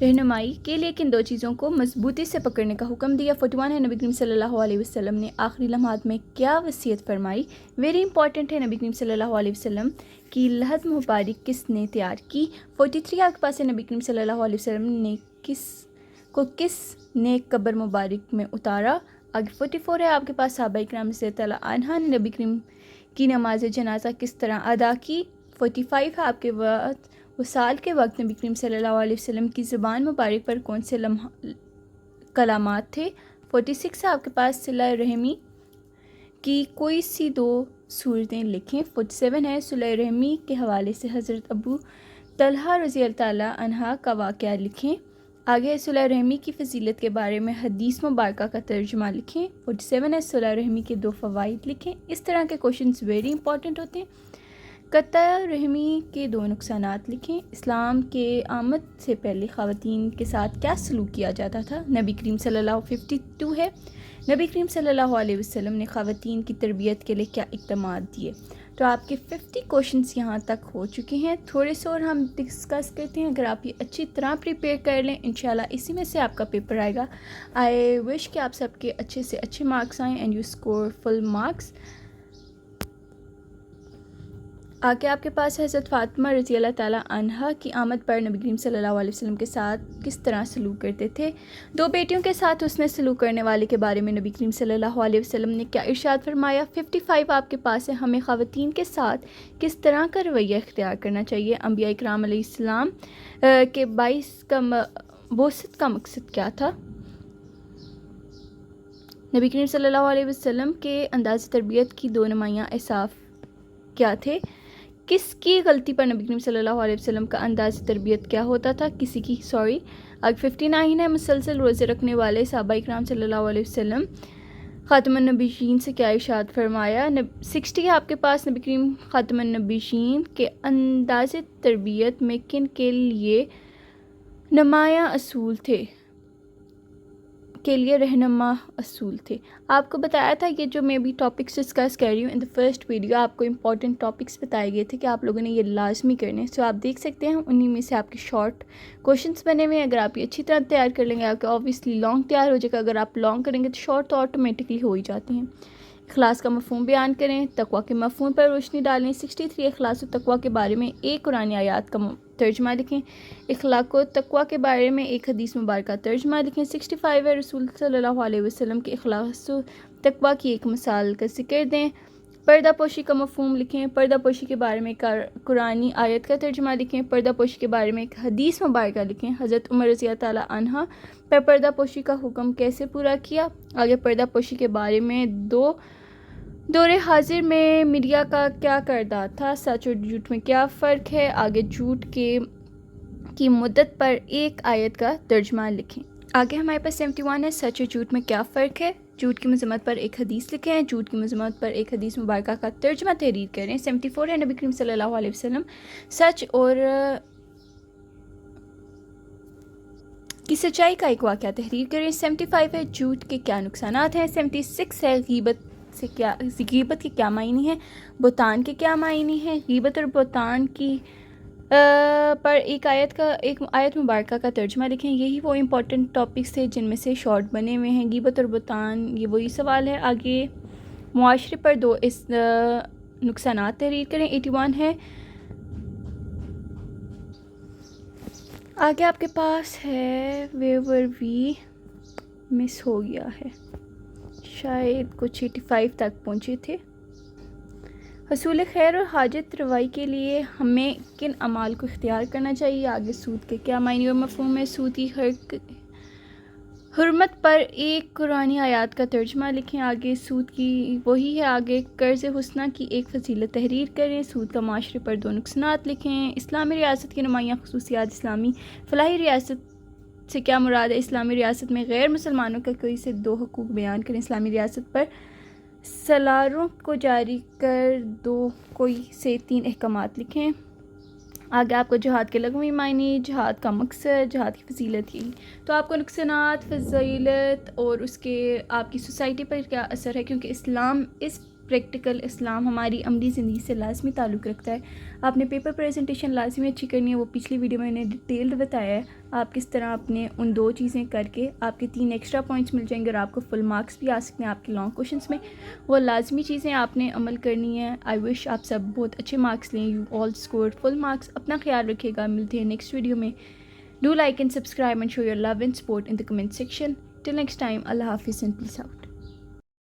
رہنمائی کے لیے کن دو چیزوں کو مضبوطی سے پکڑنے کا حکم دیا؟ 41 ہے، نبی کریم صلی اللہ علیہ وسلم نے آخری لمحات میں کیا وصیت فرمائی؟ ویری امپورٹنٹ ہے، نبی کریم صلی اللہ علیہ وسلم کی لحد مبارک کس نے تیار کی؟ 43 آپ کے پاس ہے، نبی کریم صلی اللہ علیہ وسلم نے کس نے قبر مبارک میں اتارا؟ آگے 44 ہے آپ کے پاس، صحابہ کرام رضی اللہ عنہ نے نبی کریم کی نماز جنازہ کس طرح ادا کی؟ 45 ہے آپ کے وقت وصال کے وقت نبی کریم صلی اللہ علیہ وسلم کی زبان مبارک پر کون سے کلامات تھے؟ 46 ہے آپ کے پاس، صلہ رحمی کی کوئی سی دو صورتیں لکھیں۔ 47 ہے، صلہ رحمی کے حوالے سے حضرت ابو طلحہ رضی اللہ تعالیٰ عنہ کا واقعہ لکھیں۔ آگے صلہ رحمی کی فضیلت کے بارے میں حدیث مبارکہ کا ترجمہ لکھیں۔ 47 ہے، صلہ رحمی کے 2 فوائد لکھیں۔ اس طرح کے کوشچنز ویری امپورٹنٹ ہوتے ہیں۔ قطع رحمی کے 2 نقصانات لکھیں۔ اسلام کے آمد سے پہلے خواتین کے ساتھ کیا سلوک کیا جاتا تھا؟ نبی کریم صلی اللہ 52 ہے، نبی کریم صلی اللہ علیہ وسلم نے خواتین کی تربیت کے لیے کیا اقدامات دیے؟ تو آپ کے 50 کوشچنس یہاں تک ہو چکے ہیں۔ تھوڑے سے اور ہم ڈسکس کرتے ہیں۔ اگر آپ یہ اچھی طرح پریپیئر کر لیں انشاءاللہ اسی میں سے آپ کا پیپر آئے گا۔ آئی وش کہ آپ سب کے اچھے سے اچھے مارکس آئیں and you score full marks. آگے آپ کے پاس حضرت فاطمہ رضی اللہ تعالیٰ عنہ کی آمد پر نبی کریم صلی اللہ علیہ وسلم کے ساتھ کس طرح سلوک کرتے تھے؟ 2 بیٹیوں کے ساتھ حسن سلوک کرنے والے کے بارے میں نبی کریم صلی اللہ علیہ وسلم نے کیا ارشاد فرمایا؟ 55 آپ کے پاس ہے، ہمیں خواتین کے ساتھ کس طرح کا رویہ اختیار کرنا چاہیے؟ انبیاء کرام علیہ السلام کے بعثت کا مقصد کیا تھا؟ نبی کریم صلی اللہ علیہ وسلم کے انداز تربیت کی 2 نمایاں اوصاف کیا تھے؟ کس کی غلطی پر نبی کریم صلی اللہ علیہ وسلم کا انداز تربیت کیا ہوتا تھا؟ کسی کی اب 59 ہے، مسلسل روزے رکھنے والے صحابہ کرام صلی اللہ علیہ وسلم خاتم النبیین سے کیا ارشاد فرمایا؟ 60 ہے آپ کے پاس، نبی کریم خاتم النبیین کے انداز تربیت میں کن کے لیے نمایاں اصول تھے رہنما اصول تھے؟ آپ کو بتایا تھا یہ جو میں بھی ٹاپکس ڈسکس کر رہی ہوں ان دا فرسٹ ویڈیو، آپ کو امپورٹنٹ ٹاپکس بتائے گئے تھے کہ آپ لوگوں نے یہ لازمی کرنے، سو آپ دیکھ سکتے ہیں انہی میں سے آپ کے شارٹ کوشچنس بنے ہوئے ہیں۔ اگر آپ یہ اچھی طرح تیار کر لیں گے آپ کے اوبیسلی لانگ تیار ہو جائے گا، اگر آپ لانگ کریں گے تو شارٹ تو آٹومیٹکلی ہو ہی جاتے ہیں۔ اخلاص کا مفہوم بیان کریں، تقویٰ کے مفہوم پر روشنی ڈالیں۔ 63 اخلاص و تقویٰ کے بارے میں ایک قرآنی آیات کا ترجمہ لکھیں۔ اخلاق و تقویٰ کے بارے میں ایک حدیث مبارکہ ترجمہ لکھیں۔ 65 ہے، رسول صلی اللہ علیہ وسلم کے اخلاص و تقویٰ کی ایک مثال کا ذکر دیں۔ پردہ پوشی کا مفہوم لکھیں۔ پردہ پوشی کے بارے میں قرآنی آیت کا ترجمہ لکھیں۔ پردہ پوشی کے بارے میں ایک حدیث مبارکہ لکھیں۔ حضرت عمر رضی اللہ تعالیٰ عنہ پر پردہ پوشی کا حکم کیسے پورا کیا؟ آگے پردہ پوشی کے بارے میں دور حاضر میں میڈیا کا کیا کردار تھا؟ سچ اور جھوٹ میں کیا فرق ہے؟ آگے جھوٹ کی مدت پر ایک آیت کا ترجمہ لکھیں۔ آگے ہمارے پاس 71 ہے، سچ اور جھوٹ میں کیا فرق ہے؟ جھوٹ کی مذمت پر ایک حدیث لکھیں۔ جھوٹ کی مذمت پر ایک حدیث مبارکہ کا ترجمہ تحریر کریں۔ 74 ہے، نبی کریم صلی اللہ علیہ وسلم سچ اور کی سچائی کا ایک واقعہ تحریر کریں۔ 75 ہے، جھوٹ کے کیا نقصانات ہیں؟ 76 ہے، غیبت کے کیا معنی ہیں؟ بہتان کے کیا معنی ہیں؟ غیبت اور بہتان کی پر ایک آیت مبارکہ کا ترجمہ لکھیں۔ یہی وہ امپورٹنٹ ٹاپکس تھے جن میں سے شارٹ بنے ہوئے ہیں۔ غیبت اور بہتان، یہ وہی سوال ہے۔ آگے معاشرے پر 2 نقصانات تحریر کریں۔ 81 ہے۔ آگے آپ کے پاس ہے ویئر ور وی، مس ہو گیا ہے، شاید کچھ 85 تک پہنچے تھے۔ حصول خیر اور حاجت روائی کے لیے ہمیں کن اعمال کو اختیار کرنا چاہیے؟ آگے سود کے کیا معنی اور مفہوم ہے؟ سود کی حرمت پر ایک قرآنی آیات کا ترجمہ لکھیں۔ آگے سود کی وہی ہے۔ آگے قرض حسنہ کی ایک فضیلت تحریر کریں۔ سود کا معاشرے پر 2 نقصانات لکھیں۔ اسلامی ریاست کی نمایاں خصوصیات، اسلامی فلاحی ریاست سے کیا مراد ہے؟ اسلامی ریاست میں غیر مسلمانوں کا کوئی سے 2 حقوق بیان کریں۔ اسلامی ریاست پر سالاروں کو جاری کر 2 کوئی سے 3 احکامات لکھیں۔ آگے آپ کو جہاد کے لغوی معنی، جہاد کا مقصد، جہاد کی فضیلت یہی۔ تو آپ کو نقصانات، فضیلت اور اس کے آپ کی سوسائٹی پر کیا اثر ہے، کیونکہ اسلام اس پریکٹیکل اسلام ہماری عملی زندگی سے لازمی تعلق رکھتا ہے. آپ نے پیپر پریزنٹیشن لازمی اچھی کرنی ہے، وہ پچھلی ویڈیو میں نے ڈیٹیلڈ بتایا ہے. آپ کس طرح اپنے ان 2 چیزیں کر کے آپ کے 3 ایکسٹرا پوائنٹس مل جائیں گے اور آپ کو فل مارکس بھی آ سکتے ہیں آپ کے لانگ کوشچنس میں. وہ لازمی چیزیں آپ نے عمل کرنی ہے. آئی وش آپ سب بہت اچھے مارکس لیں. You all scored full marks. اپنا خیال رکھیے گا. ملتے ہیں نیکسٹ ویڈیو میں. Do like and subscribe and show your love and support in the comment section. Till next time, Allah Hafiz and peace out.